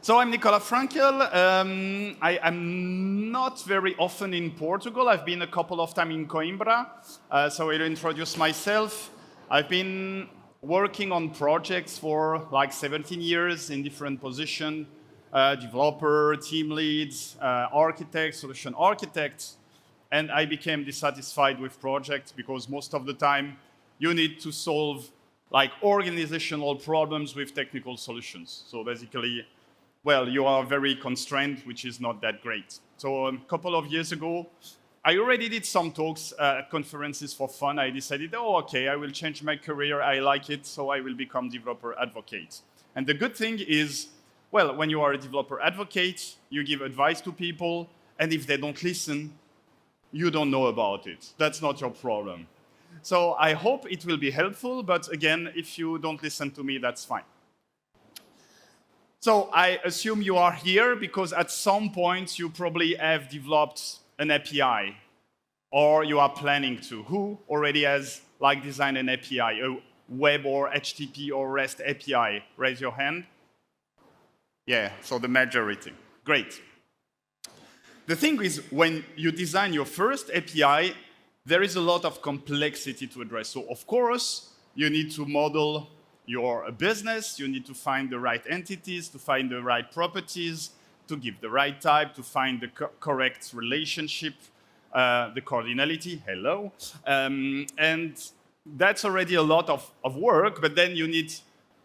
So I'm Nicolas Fränkel. I am not very often in Portugal. I've been a couple of times in Coimbra. So I'll introduce myself. I've been working on projects for like 17 years in different positions. Developer, team leads, architect, solution architect. And I became dissatisfied with projects because most of the time you need to solve like organizational problems with technical solutions. So basically, well, you are very constrained, which is not that great. So a couple of years ago, I already did some talks at conferences for fun. I decided, oh, okay, I will change my career. I like it, so I will become developer advocate. And the good thing is, well, when you are a developer advocate, you give advice to people, and if they don't listen, you don't know about it. That's not your problem. So I hope it will be helpful, but again, if you don't listen to me, that's fine. So I assume you are here because at some point you probably have developed an API, or you are planning to. Who already has like designed an API, a web or HTTP or REST API? Raise your hand. Yeah, so the majority. Great. The thing is, when you design your first API, there is a lot of complexity to address. So of course, you need to model your business, you need to find the right entities, to find the right properties, to give the right type, to find the correct relationship, the cardinality, hello. And that's already a lot of work, but then you need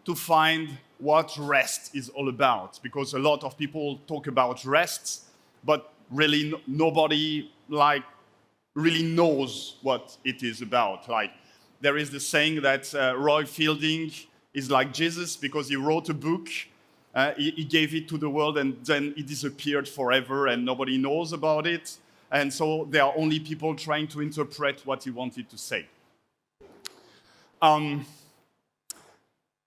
to find what REST is all about, because a lot of people talk about REST, but really nobody really knows what it is about. Like, there is the saying that Roy Fielding is like Jesus because he wrote a book, he gave it to the world, and then it disappeared forever and nobody knows about it. And so there are only people trying to interpret what he wanted to say. And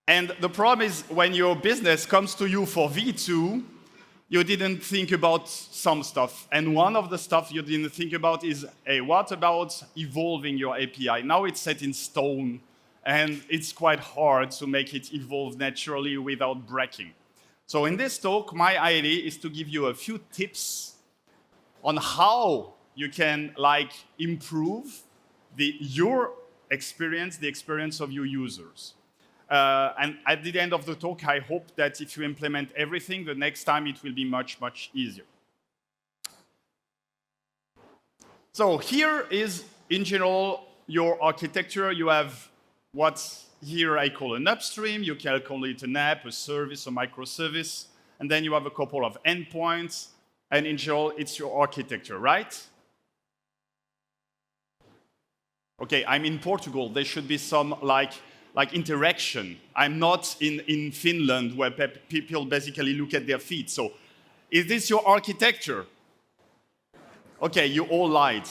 the problem is when your business comes to you for V2, you didn't think about some stuff. And one of the stuff you didn't think about is, hey, what about evolving your API? Now it's set in stone, and it's quite hard to make it evolve naturally without breaking. So in this talk, my idea is to give you a few tips on how you can improve your experience, the experience of your users. And at the end of the talk, I hope that if you implement everything, the next time it will be much, much easier. So here is, in general, your architecture. You have what here I call an upstream. You can call it an app, a service, a microservice. And then you have a couple of endpoints. And in general, it's your architecture, right? Okay, I'm in Portugal. There should be some interaction. I'm not in Finland where people basically look at their feet. So is this your architecture? Okay, you all lied.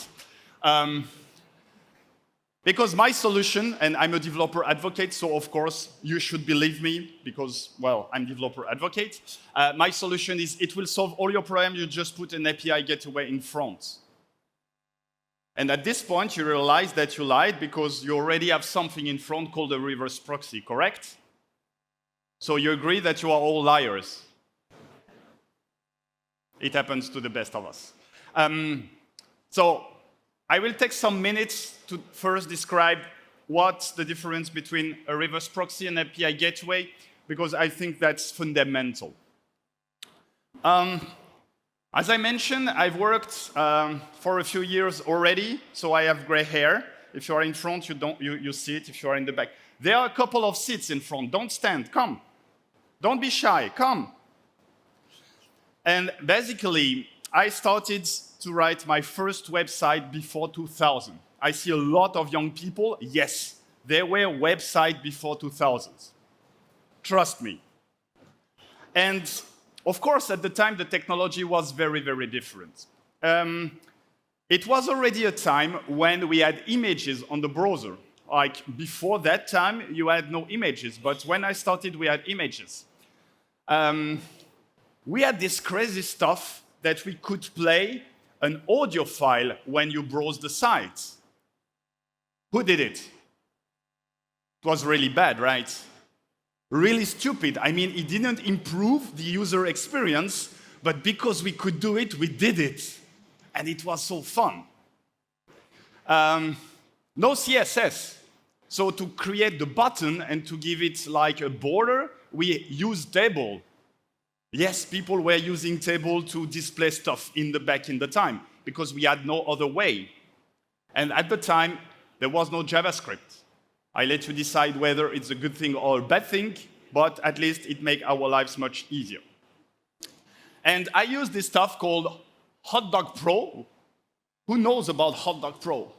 Because my solution, and I'm a developer advocate, so of course you should believe me because, well, I'm developer advocate. My solution is it will solve all your problems. You just put an API gateway in front. And at this point, you realize that you lied because you already have something in front called a reverse proxy, correct? So you agree that you are all liars. It happens to the best of us. So I will take some minutes to first describe what's the difference between a reverse proxy and API gateway, because I think that's fundamental. As I mentioned, I've worked for a few years already, so I have gray hair. If you are in front, you see it. If you are in the back, there are a couple of seats in front. Don't stand. Come. Don't be shy. Come. And basically, I started to write my first website before 2000. I see a lot of young people. Yes, there were websites before 2000. Trust me. And of course, at the time, the technology was very, very different. It was already a time when we had images on the browser. Like before that time, you had no images, but when I started, we had images. We had this crazy stuff that we could play an audio file when you browse the site. Who did it? It was really bad, right? really stupid. I mean, it didn't improve the user experience, but because we could do it, we did it. And it was so fun. No CSS. So to create the button and to give it like a border, we used table. Yes, people were using table to display stuff in the time because we had no other way. And at the time, there was no JavaScript. I let you decide whether it's a good thing or a bad thing, but at least it makes our lives much easier. And I use this stuff called Hotdog Pro. Who knows about Hotdog Pro?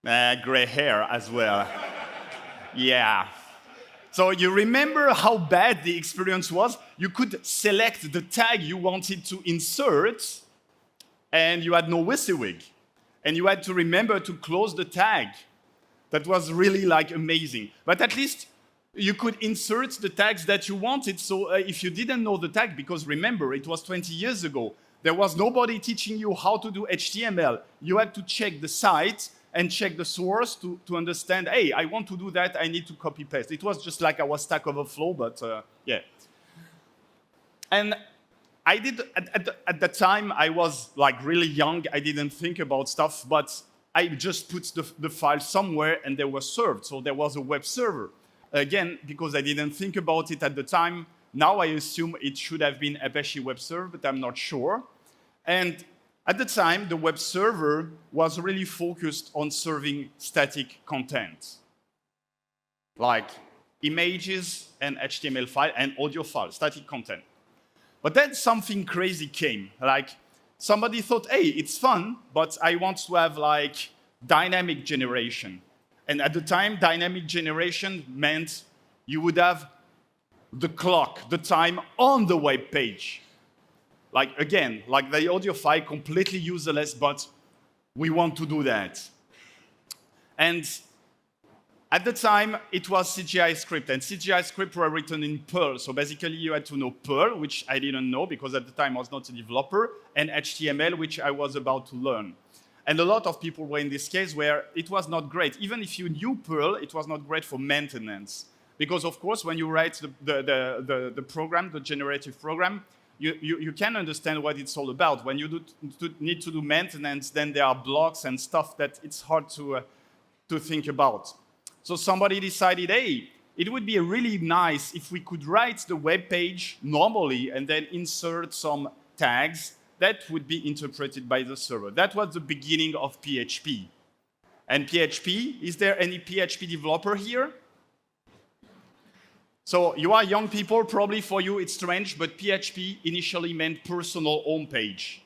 Gray hair as well. Yeah. So you remember how bad the experience was? You could select the tag you wanted to insert, and you had no WYSIWYG. And you had to remember to close the tag. That was really like amazing. But at least you could insert the tags that you wanted. So if you didn't know the tag, because remember, it was 20 years ago, there was nobody teaching you how to do HTML. You had to check the site and check the source to understand, hey, I want to do that, I need to copy paste. It was just like our Stack Overflow, but yeah. And I did, at the time, I was like really young, I didn't think about stuff, but I just put the file somewhere and they were served. So there was a web server. Again, because I didn't think about it at the time, now I assume it should have been Apache Web Server, but I'm not sure. And at the time, the web server was really focused on serving static content, like images and HTML file and audio file, static content. But then something crazy came. Like somebody thought, hey, it's fun, but I want to have like dynamic generation. And at the time, dynamic generation meant you would have the clock, the time on the web page. Like, again, like the audio file, completely useless, but we want to do that. And at the time, it was CGI script, and CGI script were written in Perl. So basically, you had to know Perl, which I didn't know, because at the time I was not a developer, and HTML, which I was about to learn. And a lot of people were in this case where it was not great. Even if you knew Perl, it was not great for maintenance. Because, of course, when you write the program, the generative program, you can understand what it's all about. When you need to do maintenance, then there are blocks and stuff that it's hard to think about. So somebody decided, hey, it would be really nice if we could write the web page normally and then insert some tags that would be interpreted by the server. That was the beginning of PHP. And PHP, is there any PHP developer here? So you are young people, probably for you it's strange, but PHP initially meant personal homepage.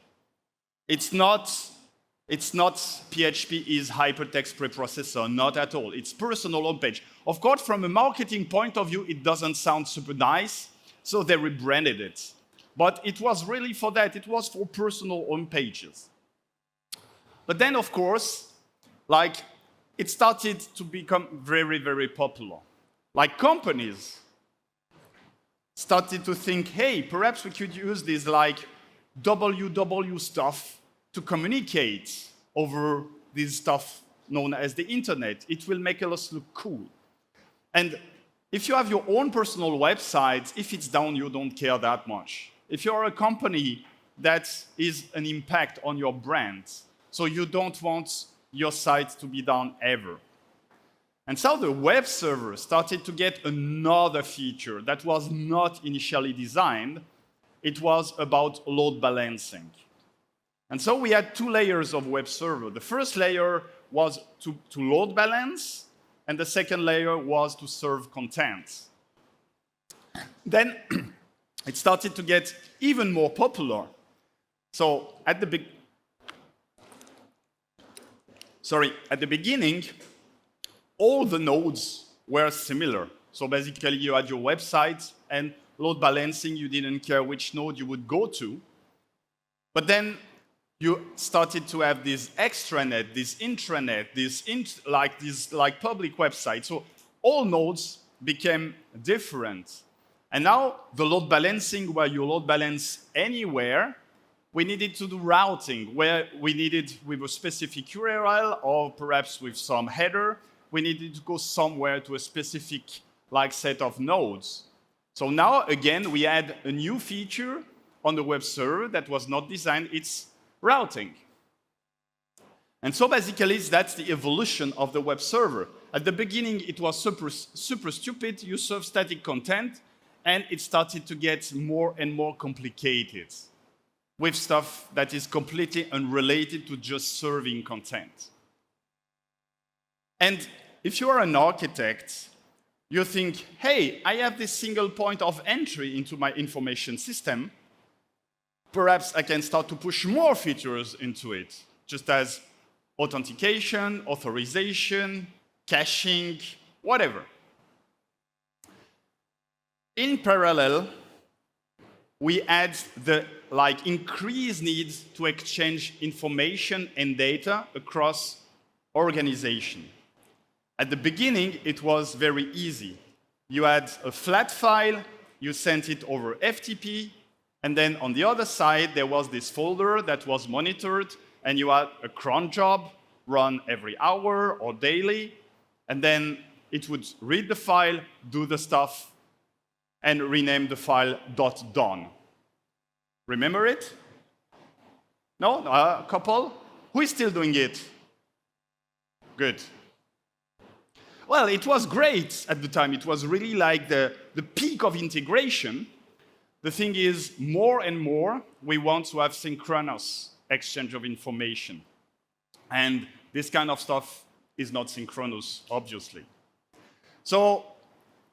It's not PHP is hypertext preprocessor, not at all. It's personal homepage. Of course, from a marketing point of view, it doesn't sound super nice, so they rebranded it. But it was really for that, it was for personal homepages. But then, of course, like, it started to become very, very popular. Like companies started to think, hey, perhaps we could use this like WW stuff to communicate over this stuff known as the internet. It will make us look cool. And if you have your own personal website, if it's down, you don't care that much. If you're a company, that is an impact on your brand. So you don't want your site to be down ever. And so the web server started to get another feature that was not initially designed. It was about load balancing. And so we had two layers of web server. The first layer was to load balance, and the second layer was to serve content. Then it started to get even more popular. So at the beginning, all the nodes were similar. So basically, you had your website, and load balancing, you didn't care which node you would go to. But then you started to have this extranet, this intranet, this public website. So all nodes became different. And now the load balancing, where you load balance anywhere, we needed to do routing, where we needed with a specific URL or perhaps with some header, we needed to go somewhere to a specific like set of nodes. So now, again, we add a new feature on the web server that was not designed, it's routing. And so basically, that's the evolution of the web server. At the beginning, it was super stupid. You serve static content, and it started to get more and more complicated with stuff that is completely unrelated to just serving content. And if you are an architect, you think, hey, I have this single point of entry into my information system. Perhaps I can start to push more features into it, just as authentication, authorization, caching, whatever. In parallel, we add the increased need to exchange information and data across organization. At the beginning, it was very easy. You had a flat file, you sent it over FTP, and then on the other side, there was this folder that was monitored, and you had a cron job run every hour or daily, and then it would read the file, do the stuff, and rename the file .done. Remember it? No? A couple? Who is still doing it? Good. Well, it was great at the time. It was really like the peak of integration. The thing is, more and more, we want to have synchronous exchange of information. And this kind of stuff is not synchronous, obviously. So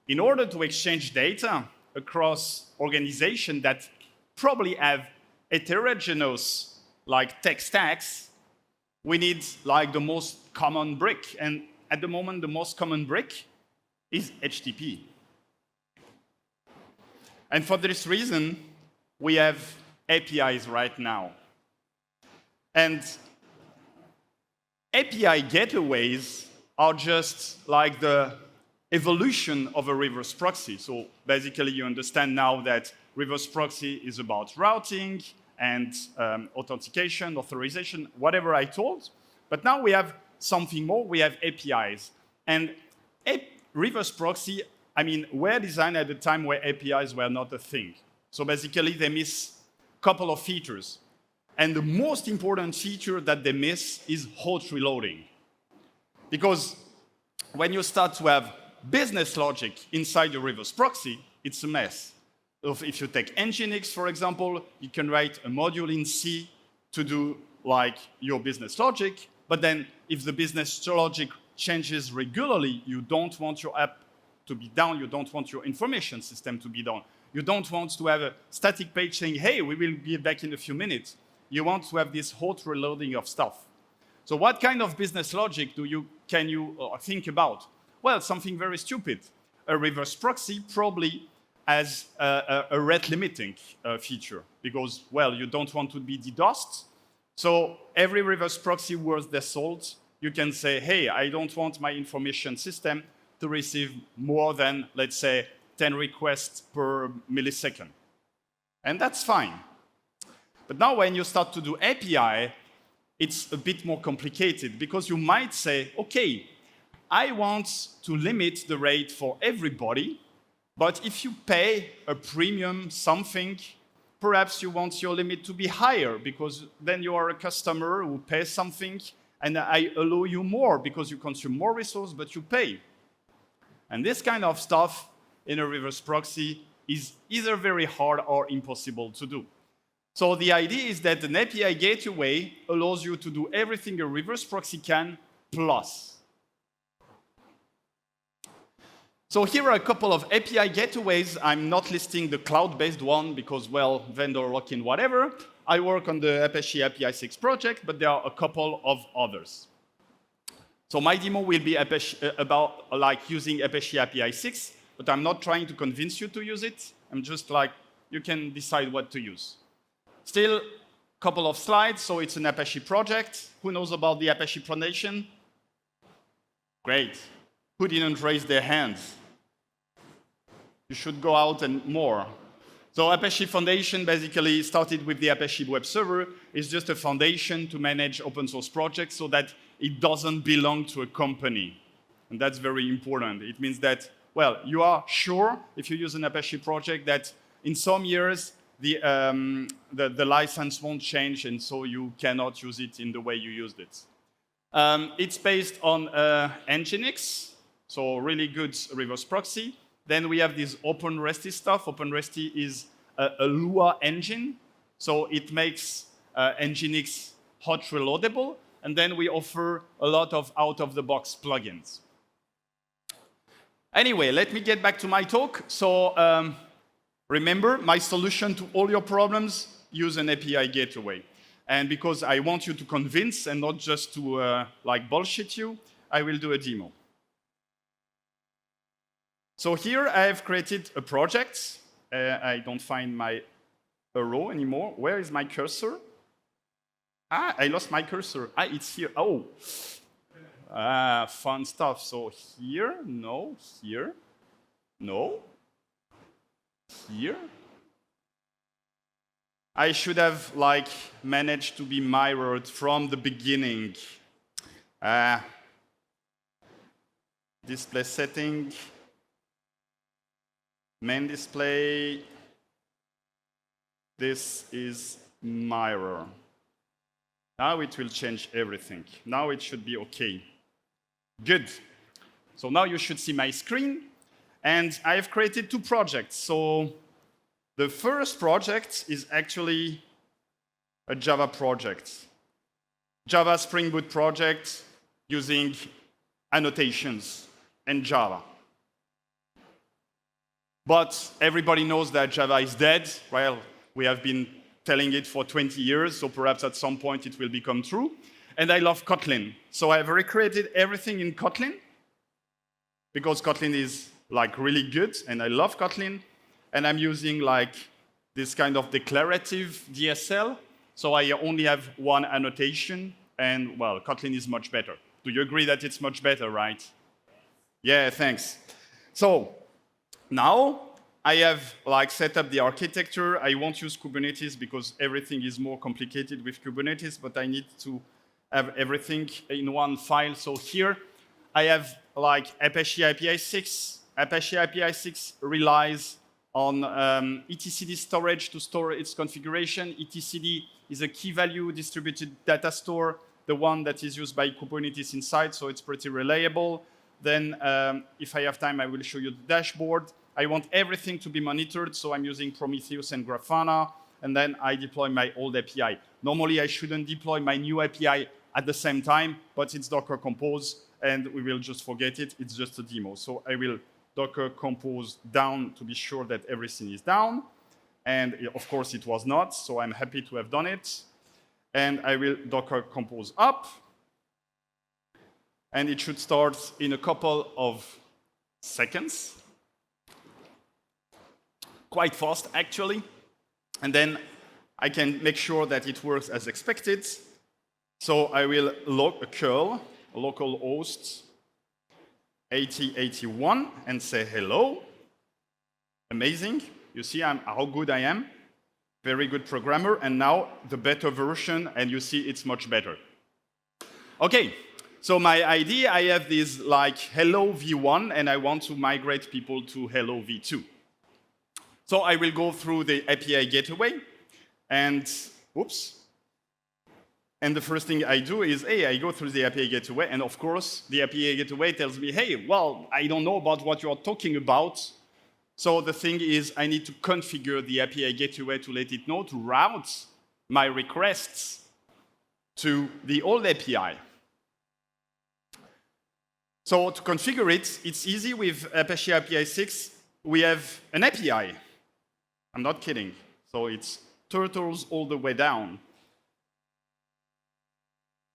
in order to exchange data across organizations that probably have heterogeneous tech stacks, we need the most common brick. And at the moment, the most common brick is HTTP. And for this reason, we have APIs right now. And API gateways are just like the evolution of a reverse proxy. So basically, you understand now that reverse proxy is about routing and authentication, authorization, whatever I told. But now we have something more. We have APIs. And reverse proxy, were designed at a time where APIs were not a thing. So basically, they miss a couple of features. And the most important feature that they miss is hot reloading. Because when you start to have business logic inside your reverse proxy, it's a mess. If you take Nginx, for example, you can write a module in C to do your business logic. But then if the business logic changes regularly, you don't want your app to be down. You don't want your information system to be down. You don't want to have a static page saying, hey, we will be back in a few minutes. You want to have this hot reloading of stuff. So what kind of business logic can you think about? Well, something very stupid. A reverse proxy probably has a rate limiting feature because, well, you don't want to be DDoSed. So every reverse proxy worth their salt, you can say, hey, I don't want my information system to receive more than, let's say, 10 requests per millisecond. And that's fine. But now when you start to do API, it's a bit more complicated because you might say, okay, I want to limit the rate for everybody, but if you pay a premium something, perhaps you want your limit to be higher because then you are a customer who pays something and I allow you more because you consume more resource, but you pay. And this kind of stuff in a reverse proxy is either very hard or impossible to do. So the idea is that an API gateway allows you to do everything a reverse proxy can, plus. So here are a couple of API gateways. I'm not listing the cloud-based one because, well, vendor lock-in, whatever. I work on the Apache APISIX project, but there are a couple of others. So my demo will be about using Apache APISIX, but I'm not trying to convince you to use it. I'm just you can decide what to use. Still, a couple of slides. So it's an Apache project. Who knows about the Apache Foundation? Great. Who didn't raise their hands? You should go out and more. So Apache Foundation basically started with the Apache web server. It's just a foundation to manage open source projects so that it doesn't belong to a company. And that's very important. It means that well, you are sure, if you use an Apache project, that in some years, the license won't change, and so you cannot use it in the way you used it. It's based on Nginx, so really good reverse proxy. Then we have this OpenResty stuff. OpenResty is a Lua engine, so it makes Nginx hot reloadable, and then we offer a lot of out-of-the-box plugins. Anyway, let me get back to my talk. So remember, my solution to all your problems, use an API gateway. And because I want you to convince and not just to like bullshit you, I will do a demo. So here I have created a project. I don't find my arrow anymore. Where is my cursor? I lost my cursor. It's here. Oh, fun stuff. So here, no, here, no, here. I should have like managed to be mirrored from the beginning. Display setting, main display. This is mirror. Now it will change everything. Now it should be okay. Good. So now you should see my screen. And I've created 2 projects. So the first project is actually a Java project. Java Spring Boot project using annotations and Java. But everybody knows that Java is dead. Well, we have been telling it for 20 years, so perhaps at some point it will become true. And I love Kotlin. So I've recreated everything in Kotlin, because Kotlin is like really good, and I love Kotlin. And I'm using like this kind of declarative DSL, so I only have one annotation, and well, Kotlin is much better. Do you agree that it's much better, right? Yeah, thanks. So now I have like set up the architecture. I won't use Kubernetes because everything is more complicated with Kubernetes, but I need to have everything in one file. So here I have like Apache APISIX. Apache APISIX relies on etcd storage to store its configuration. etcd is a key value distributed data store, the one that is used by Kubernetes inside, so it's pretty reliable. Then if I have time, I will show you the dashboard. I want everything to be monitored, so I'm using Prometheus and Grafana, and then I deploy my old API. Normally, I shouldn't deploy my new API at the same time, but it's Docker Compose, and we will just forget it. It's just a demo. So I will Docker Compose down to be sure that everything is down. And of course, it was not, so I'm happy to have done it. And I will Docker Compose up. And it should start in a couple of seconds. Quite fast, actually. And then I can make sure that it works as expected. So I will curl localhost 8081 and say hello. Amazing. You see how good I am. Very good programmer. And now the beta version, and you see it's much better. Okay. So my idea, I have this like hello v1, and I want to migrate people to hello v2. So I will go through the API gateway, and oops. And the first thing I do is, hey, I go through the API gateway, and of course, the API gateway tells me, hey, well, I don't know about what you're talking about. So the thing is, I need to configure the API gateway to let it know to route my requests to the old API. So to configure it, it's easy with Apache APISIX. We have an API. I'm not kidding. So it's turtles all the way down.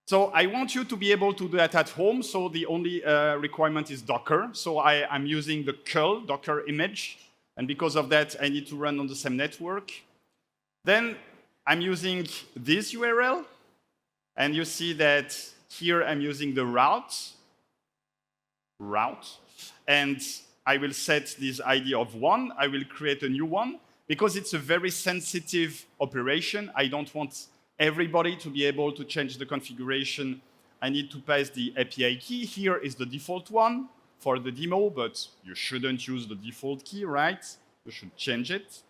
So I want you to be able to do that at home. So the only requirement is Docker. So I'm using the curl Docker image. And because of that, I need to run on the same network. Then I'm using this URL. And you see that here I'm using the route. And I will set this ID of 1. I will create a new one. Because it's a very sensitive operation, I don't want everybody to be able to change the configuration. I need to pass the API key. Here is the default one, for the demo, but you shouldn't use the default key, right? You should change it.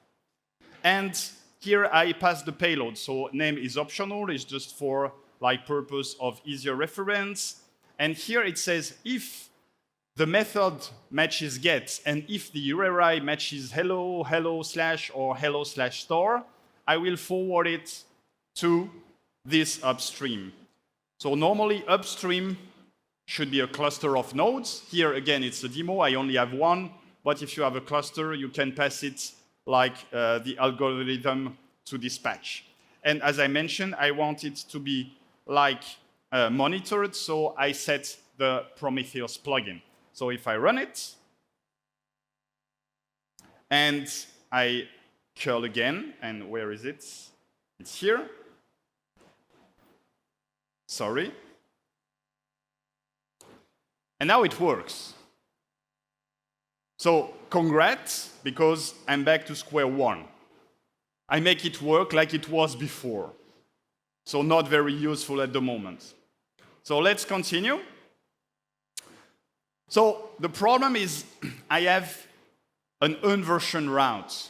And here I pass the payload. So name is optional. It's just for like purpose of easier reference. And here it says if the method matches get, and if the URI matches hello, hello slash, or hello slash store, I will forward it to this upstream. So normally upstream should be a cluster of nodes. Here again, it's a demo, I only have one, but if you have a cluster, you can pass it like the algorithm to dispatch. And as I mentioned, I want it to be like monitored, so I set the Prometheus plugin. So if I run it, and I curl again, and where is it? It's here. Sorry. And now it works. So congrats, because I'm back to square one. I make it work like it was before. So not very useful at the moment. So let's continue. So the problem is I have an unversioned route.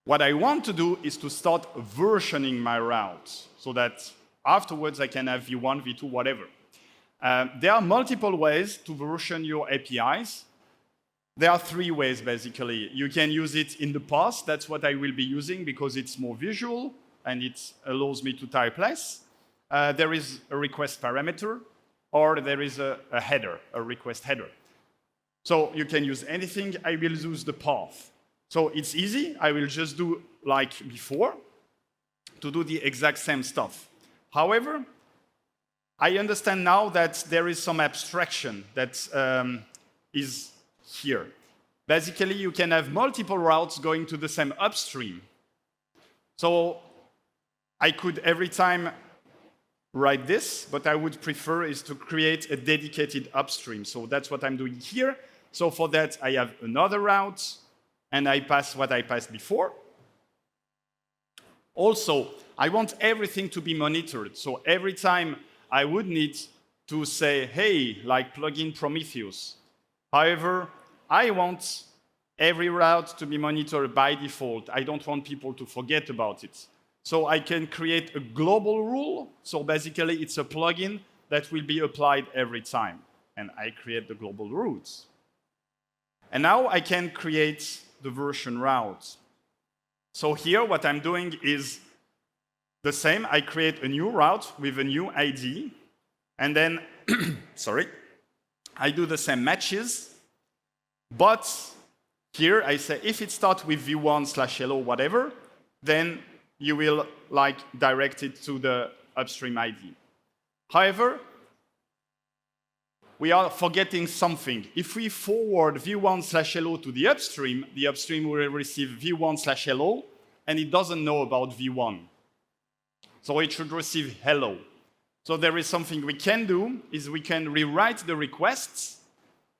What I want to do is to start versioning my route so that afterwards I can have V1, V2, whatever. There are multiple ways to version your APIs. There are three ways, basically. You can use it in the past. That's what I will be using because it's more visual and it allows me to type less. There is a request parameter, or there is a header, a request header. So you can use anything. I will use the path. So it's easy. I will just do like before to do the exact same stuff. However, I understand now that there is some abstraction that is here. Basically, you can have multiple routes going to the same upstream. So I could every time write this, but I would prefer is to create a dedicated upstream. So that's what I'm doing here. So for that, I have another route, and I pass what I passed before. Also, I want everything to be monitored. So every time I would need to say, hey, like plug in Prometheus. However, I want every route to be monitored by default. I don't want people to forget about it. So I can create a global rule. So basically, it's a plugin that will be applied every time. And I create the global routes. And now I can create the version route. So here, what I'm doing is the same. I create a new route with a new ID. And then, sorry, I do the same matches. But here I say, if it starts with v1/hello, whatever, then you will like direct it to the upstream ID. However, we are forgetting something. If we forward v1/hello to the upstream will receive v1/hello, and it doesn't know about v1. So it should receive hello. So there is something we can do, is we can rewrite the requests.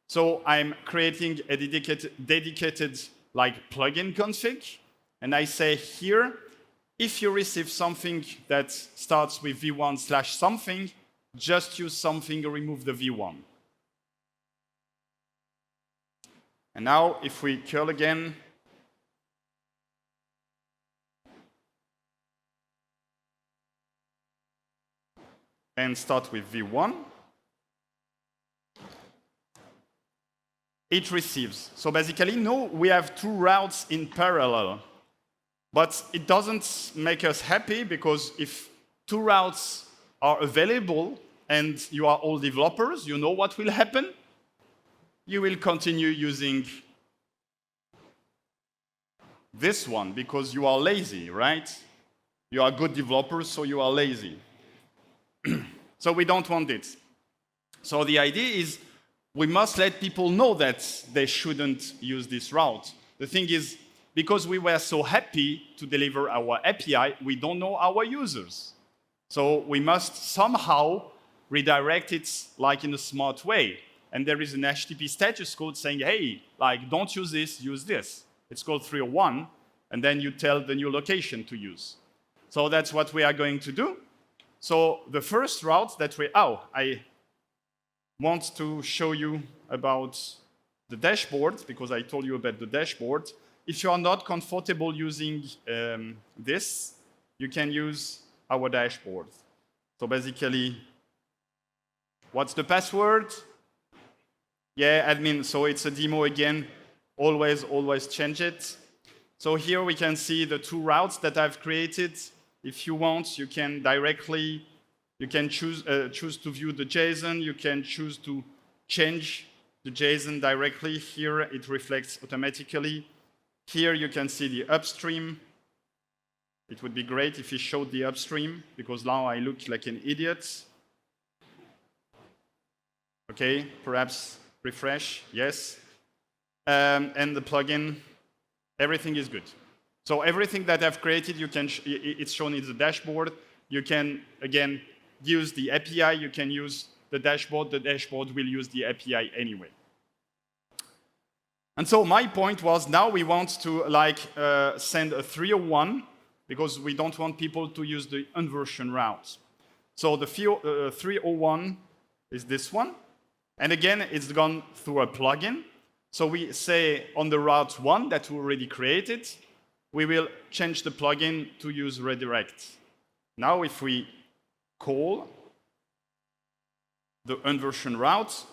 So I'm creating a dedicated like plugin config, and I say here, if you receive something that starts with v1/something, just use something, remove the v1. And now, if we curl again, and start with v1, it receives. So basically, no, we have two routes in parallel. But it doesn't make us happy, because if two routes are available and you are all developers, you know what will happen? You will continue using this one because you are lazy, right? You are good developers, so you are lazy. So we don't want it. So the idea is we must let people know that they shouldn't use this route. The thing is, because we were so happy to deliver our API, we don't know our users. So we must somehow redirect it like in a smart way. And there is an HTTP status code saying, hey, like don't use this, use this. It's called 301, and then you tell the new location to use. So that's what we are going to do. So the first route that I want to show you about the dashboard, because I told you about the dashboard. If you are not comfortable using this, you can use our dashboard. So basically, what's the password? Yeah, admin, so it's a demo again. Always change it. So here we can see the two routes that I've created. If you want, you can directly, you can choose to view the JSON. You can choose to change the JSON directly. Here it reflects automatically. Here you can see the upstream. It would be great if you showed the upstream, because now I look like an idiot. Okay, perhaps refresh, yes. And the plugin, everything is good. So everything that I've created, you can it's shown in the dashboard. You can, again, use the API. You can use the dashboard. The dashboard will use the API anyway. And so my point was, now we want to send a 301, because we don't want people to use the inversion route. So the 301 is this one. And again, it's gone through a plugin. So we say on the route 1 that we already created, we will change the plugin to use redirect. Now if we call the inversion route,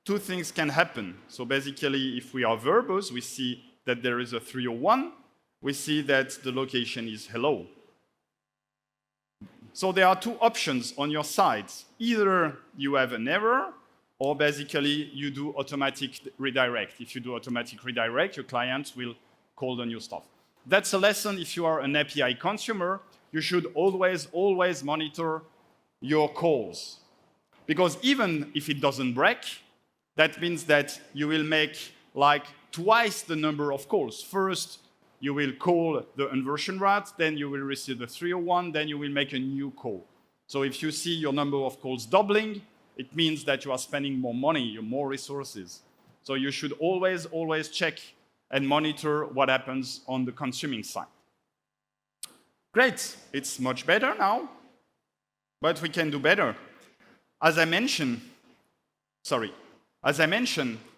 two things can happen. So basically, if we are verbose, we see that there is a 301. We see that the location is hello. So there are two options on your side. Either you have an error, or basically you do automatic redirect. If you do automatic redirect, your client will call the new stuff. That's a lesson. If you are an API consumer, you should always monitor your calls. Because even if it doesn't break, that means that you will make like twice the number of calls. First, you will call the inversion route, then you will receive the 301, then you will make a new call. So if you see your number of calls doubling, it means that you are spending more money, more resources. So you should always check and monitor what happens on the consuming side. Great, it's much better now, but we can do better. As I mentioned,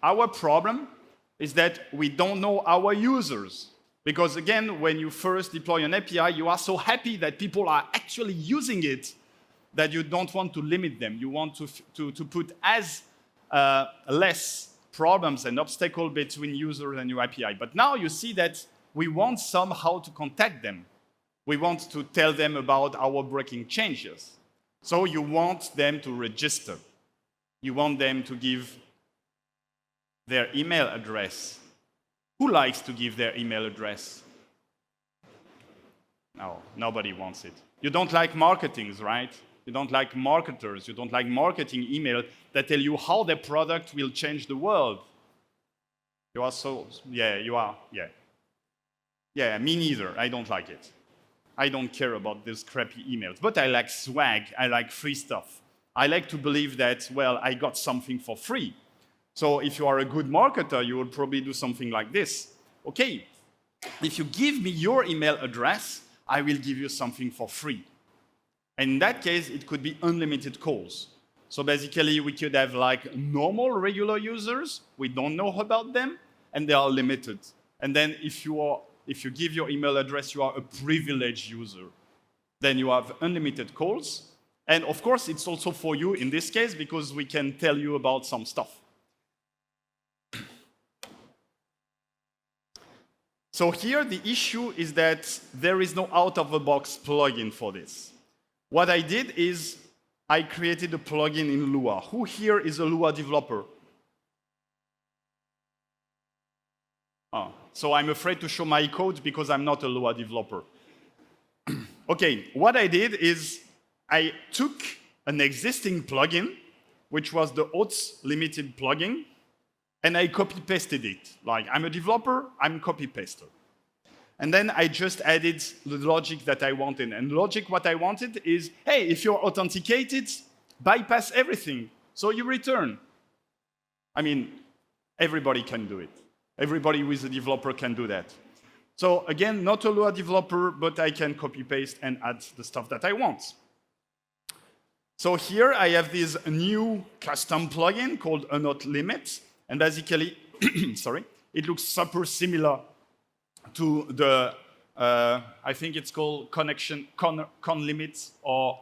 our problem is that we don't know our users. Because again, when you first deploy an API, you are so happy that people are actually using it that you don't want to limit them. You want to put as less problems and obstacles between users and your API. But now you see that we want somehow to contact them. We want to tell them about our breaking changes. So you want them to register. You want them to give their email address. Who likes to give their email address? No, nobody wants it. You don't like marketings, right? You don't like marketers. You don't like marketing email that tell you how their product will change the world. You are so, yeah, you are, yeah. Yeah, me neither. I don't like it. I don't care about these crappy emails. But I like swag. I like free stuff. I like to believe that, well, I got something for free. So if you are a good marketer, you will probably do something like this. Okay, if you give me your email address, I will give you something for free. And in that case, it could be unlimited calls. So basically, we could have like normal, regular users. We don't know about them, and they are limited. And then if you give your email address, you are a privileged user. Then you have unlimited calls. And of course, it's also for you in this case, because we can tell you about some stuff. So here, the issue is that there is no out-of-the-box plugin for this. What I did is I created a plugin in Lua. Who here is a Lua developer? Oh, so I'm afraid to show my code because I'm not a Lua developer. Okay, what I did is I took an existing plugin, which was the OTS limited plugin, and I copy-pasted it. Like, I'm a developer, I'm copy-paster. And then I just added the logic that I wanted. And logic, what I wanted is, hey, if you're authenticated, bypass everything. So you return. I mean, everybody can do it. Everybody who is a developer can do that. So again, not a Lua developer, but I can copy-paste and add the stuff that I want. So here I have this new custom plugin called Not Limit, and basically, sorry, it looks super similar to the, I think it's called con limit or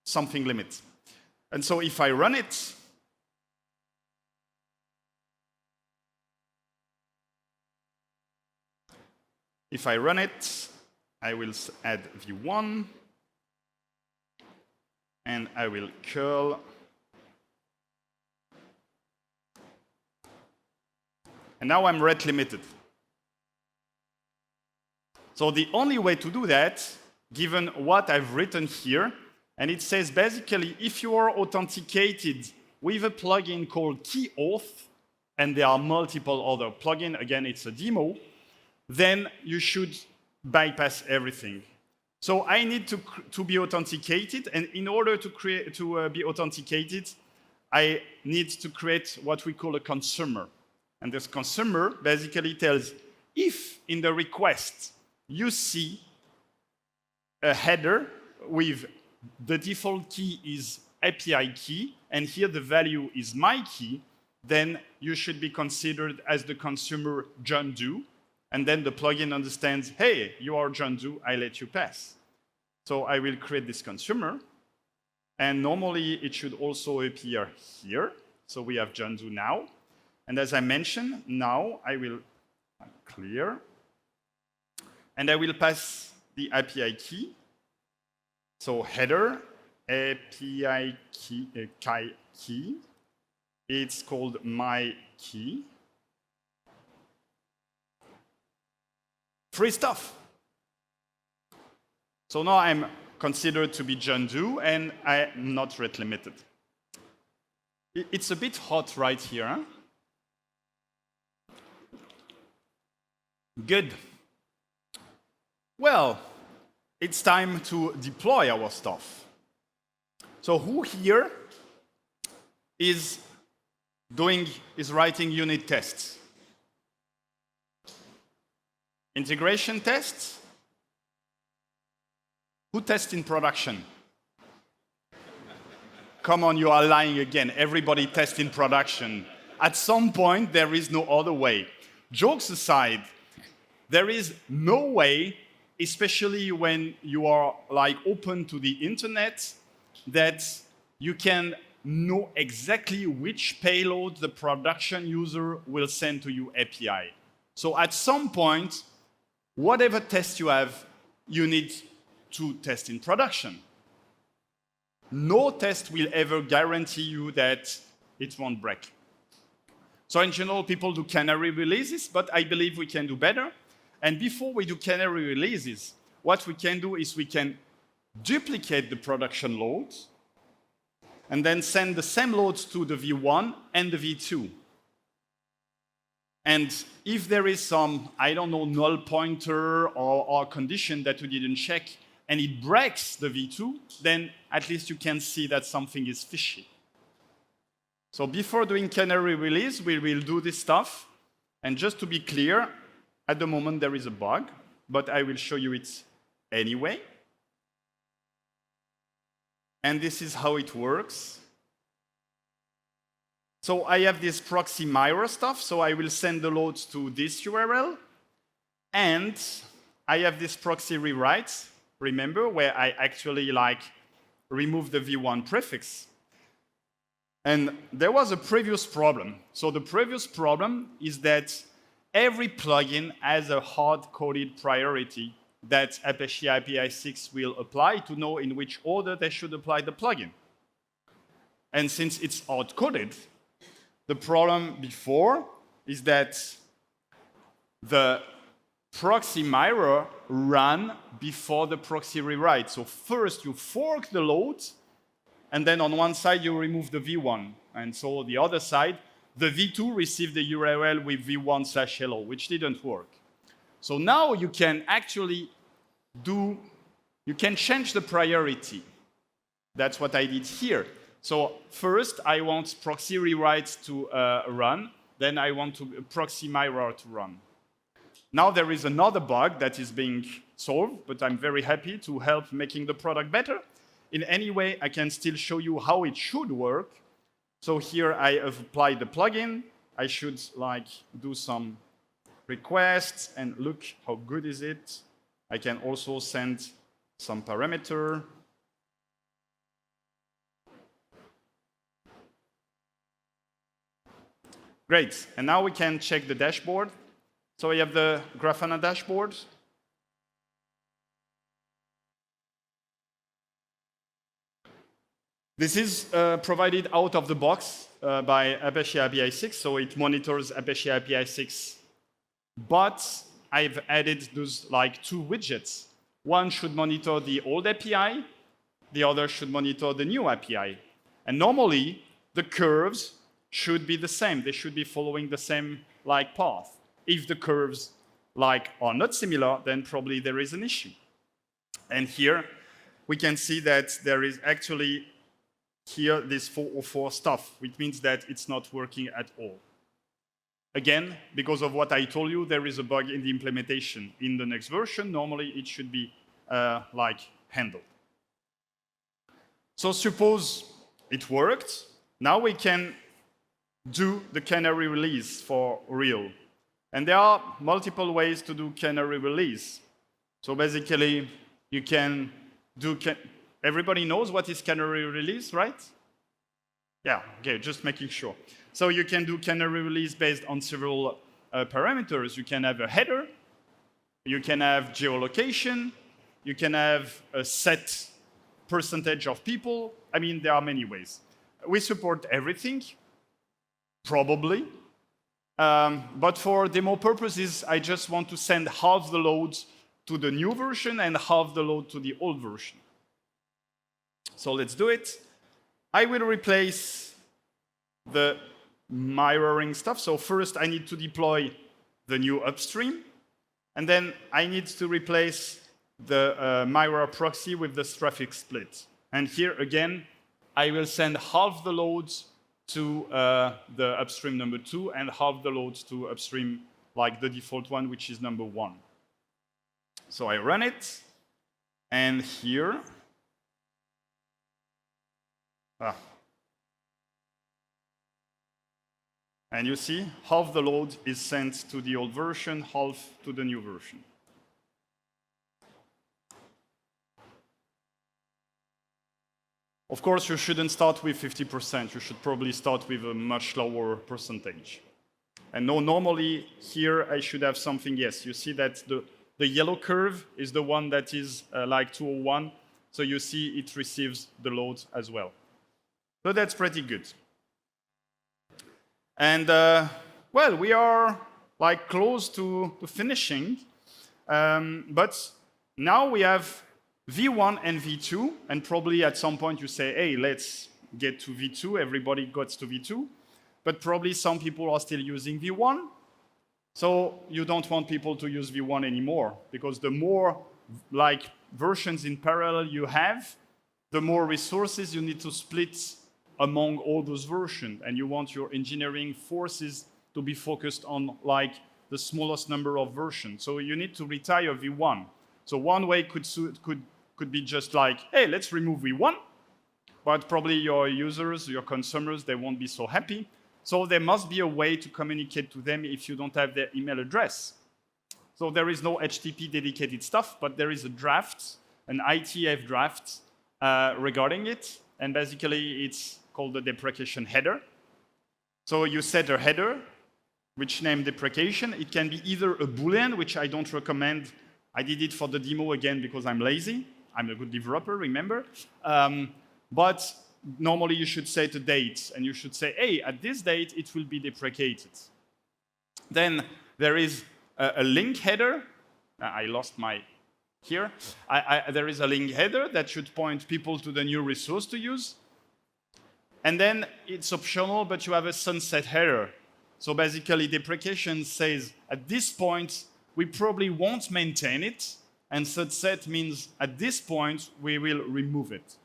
something limit. And so if I run it, I will add v1, and I will curl, and now I'm rate limited. So the only way to do that, given what I've written here, and it says basically if you are authenticated with a plugin called KeyAuth, and there are multiple other plugins, again it's a demo, then you should bypass everything. So I need to be authenticated, and in order to be authenticated, I need to create what we call a consumer. And this consumer basically tells if in the request you see a header with the default key is API key, and here the value is my key, then you should be considered as the consumer John Doe, and then the plugin understands, hey, you are John Doe, I let you pass. So I will create this consumer, and normally it should also appear here. So we have John Doe now, and as I mentioned, now I will clear, and I will pass the API key. So header, API key, it's called my key. Free stuff. So now I'm considered to be John Doe, and I'm not rate limited. It's a bit hot right here, huh? Good. Well, it's time to deploy our stuff. So who here is writing unit tests? Integration tests? Who tests in production? Come on, you are lying again. Everybody tests in production. At some point, there is no other way. Jokes aside, there is no way, especially when you are like open to the internet, that you can know exactly which payload the production user will send to your API. So at some point, whatever test you have, you need to test in production. No test will ever guarantee you that it won't break. So in general, people do canary releases, but I believe we can do better. And before we do canary releases, what we can do is we can duplicate the production loads and then send the same loads to the v1 and the v2. And if there is some, I don't know, null pointer or condition that we didn't check, and it breaks the v2, then at least you can see that something is fishy. So before doing canary release, we will do this stuff. And just to be clear, at the moment there is a bug, but I will show you it anyway. And this is how it works. So I have this proxy mirror stuff, so I will send the loads to this URL. And I have this proxy rewrite, remember, where I actually remove the v1 prefix. And there was a previous problem. So the previous problem is that every plugin has a hard-coded priority that Apache APISIX will apply to know in which order they should apply the plugin. And since it's hard-coded, the problem before is that the proxy mirror ran before the proxy rewrite. So first you fork the load, and then on one side you remove the v1. And so the other side, the v2 received the URL with v1/hello, which didn't work. So now you can actually you can change the priority. That's what I did here. So first I want proxy rewrite to run, then I want proxy mirror to run. Now there is another bug that is being solved, but I'm very happy to help making the product better, in any way, I can still show you how it should work. So here I have applied the plugin. I should like do some requests and look how good is it. I can also send some parameter. Great, and now we can check the dashboard. So we have the Grafana dashboard. This is provided out of the box by Apache APISIX, so it monitors Apache APISIX. But I've added those like two widgets. One should monitor the old API, the other should monitor the new API. And normally, the curves should be the same. They should be following the same like path. If the curves like are not similar, then probably there is an issue. And here we can see that there is actually here this 404 stuff, which means that it's not working at all. Again, because of what I told you, there is a bug in the implementation. In the next version, normally it should be like handled. So suppose it worked. Now we can do the canary release for real. And there are multiple ways to do canary release. So basically, you can do, everybody knows what is canary release, right? Yeah, okay, just making sure. So you can do canary release based on several parameters. You can have a header, you can have geolocation, you can have a set percentage of people. I mean, there are many ways. We support everything, probably. But for demo purposes, I just want to send half the load to the new version and half the load to the old version. So let's do it. I will replace the mirroring stuff. So first I need to deploy the new upstream. And then I need to replace the mirror proxy with the traffic split. And here again, I will send half the loads to the upstream number 2 and half the loads to upstream like the default one, which is number 1. So I run it, and here, and you see half the load is sent to the old version, half to the new version. Of course, you shouldn't start with 50%. You should probably start with a much lower percentage. And no, normally here I should have something, yes, you see that the yellow curve is the one that is like 201. So you see it receives the load as well. So that's pretty good. And well, we are like close to finishing. But now we have V1 and V2, and probably at some point you say, hey, let's get to V2. Everybody gets to V2. But probably some people are still using V1. So you don't want people to use V1 anymore, because the more like versions in parallel you have, the more resources you need to split among all those versions. And you want your engineering forces to be focused on like the smallest number of versions. So you need to retire V1. So one way could be just like, hey, let's remove V1, but probably your users, your consumers, they won't be so happy. So there must be a way to communicate to them if you don't have their email address. So there is no HTTP dedicated stuff, but there is a draft, an ITF draft regarding it. And basically it's called the deprecation header. So you set a header, which name deprecation. It can be either a Boolean, which I don't recommend. I did it for the demo again because I'm lazy. I'm a good developer, remember? But normally you should set a date, and you should say, hey, at this date, it will be deprecated. Then there is a link header. I lost my here. There is a link header that should point people to the new resource to use. And then it's optional, but you have a sunset header. So basically, deprecation says, at this point, we probably won't maintain it. And sunset means, at this point, we will remove it.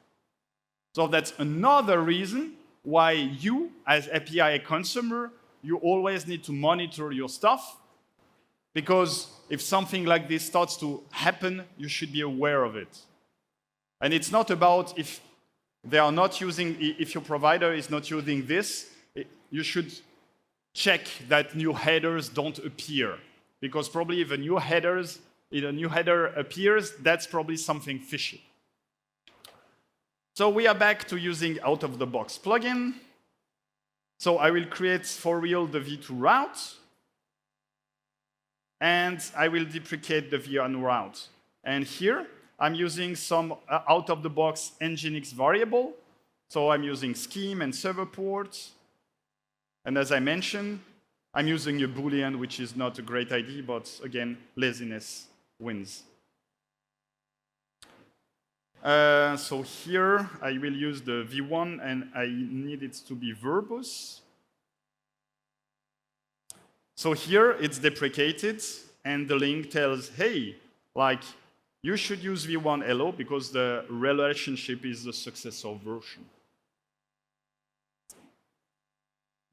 So that's another reason why you, as API consumer, you always need to monitor your stuff. Because if something like this starts to happen, you should be aware of it. And it's not about if they are not using, if your provider is not using this, you should check that new headers don't appear. Because probably if a new header appears, that's probably something fishy. So we are back to using out-of-the-box plugin. So I will create for real the v2 route. And I will deprecate the v1 route. And here, I'm using some out-of-the-box Nginx variable. So I'm using scheme and server ports. And as I mentioned, I'm using a Boolean, which is not a great idea, but again, laziness wins. So here, I will use the v1, and I need it to be verbose. So here, it's deprecated, and the link tells, hey, like, you should use v1 hello because the relationship is the successor version.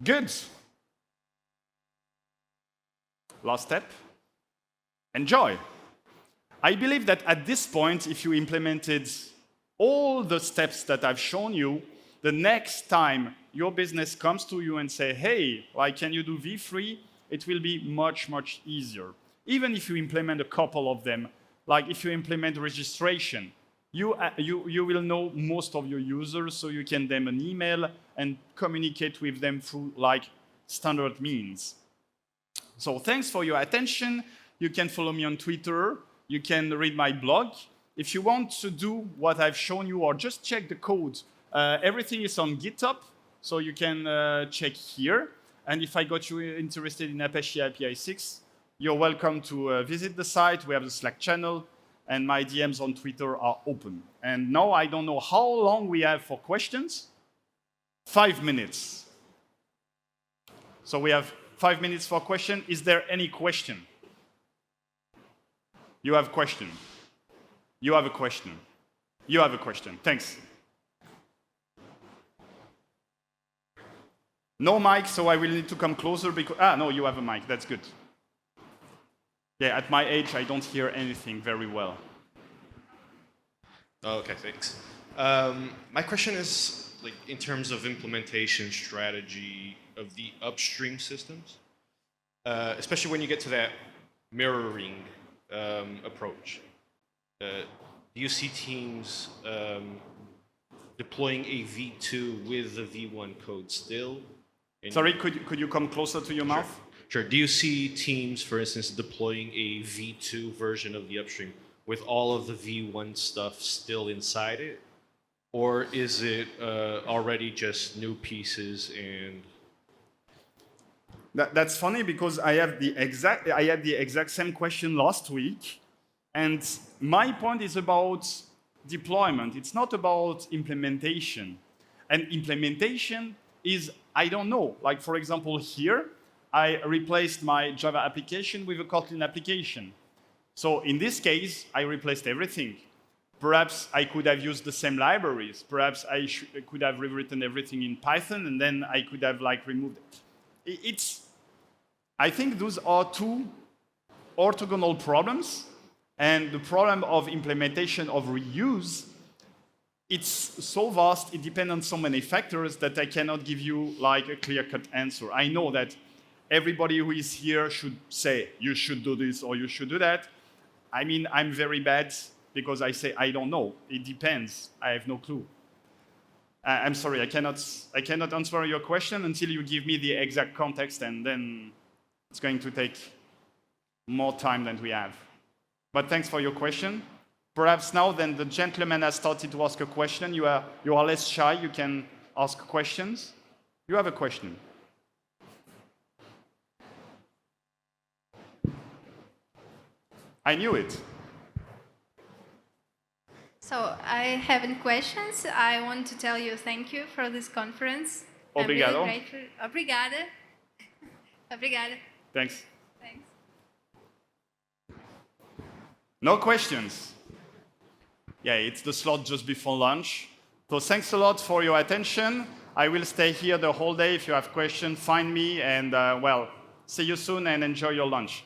Good. Last step. Enjoy. I believe that at this point, if you implemented all the steps that I've shown you, the next time your business comes to you and say, hey, like, can you do v3? It will be much, much easier. Even if you implement a couple of them, like if you implement registration, you will know most of your users, so you can send them an email and communicate with them through like standard means. So thanks for your attention. You can follow me on Twitter. You can read my blog. If you want to do what I've shown you or just check the code, everything is on GitHub, so you can check here. And if I got you interested in Apache APISIX, you're welcome to visit the site. We have the Slack channel, and my DMs on Twitter are open. And now I don't know how long we have for questions. 5 minutes. So we have 5 minutes for question. Is there any question? You have a question. You have a question. You have a question. Thanks. No mic, so I will need to come closer because... no, you have a mic. That's good. Yeah, at my age, I don't hear anything very well. Oh, okay, thanks. My question is, like, in terms of implementation strategy of the upstream systems, especially when you get to that mirroring approach. Do you see teams deploying a v2 with the v1 code still? Sorry, could you come closer to your mouth? Sure. Do you see teams, for instance, deploying a v2 version of the upstream with all of the v1 stuff still inside it? Or is it already just new pieces and... That's funny because I had the exact same question last week. And my point is about deployment. It's not about implementation. And implementation is, I don't know. Like, for example, here, I replaced my Java application with a Kotlin application. So in this case, I replaced everything. Perhaps I could have used the same libraries. Perhaps I could have rewritten everything in Python, and then I could have like removed it. I think those are two orthogonal problems. And the problem of implementation of reuse, it's so vast, it depends on so many factors that I cannot give you like a clear-cut answer. I know that everybody who is here should say, you should do this or you should do that. I mean, I'm very bad because I say, I don't know. It depends. I have no clue. I'm sorry, I cannot answer your question until you give me the exact context, and then it's going to take more time than we have. But thanks for your question. Perhaps now then the gentleman has started to ask a question. You are less shy, you can ask questions. You have a question. I knew it. So I have any questions. I want to tell you thank you for this conference. Obrigado. I'm really grateful. Obrigada. Obrigada. Thanks. Thanks. No questions? Yeah, it's the slot just before lunch. So thanks a lot for your attention. I will stay here the whole day. If you have questions, find me, and well, see you soon and enjoy your lunch.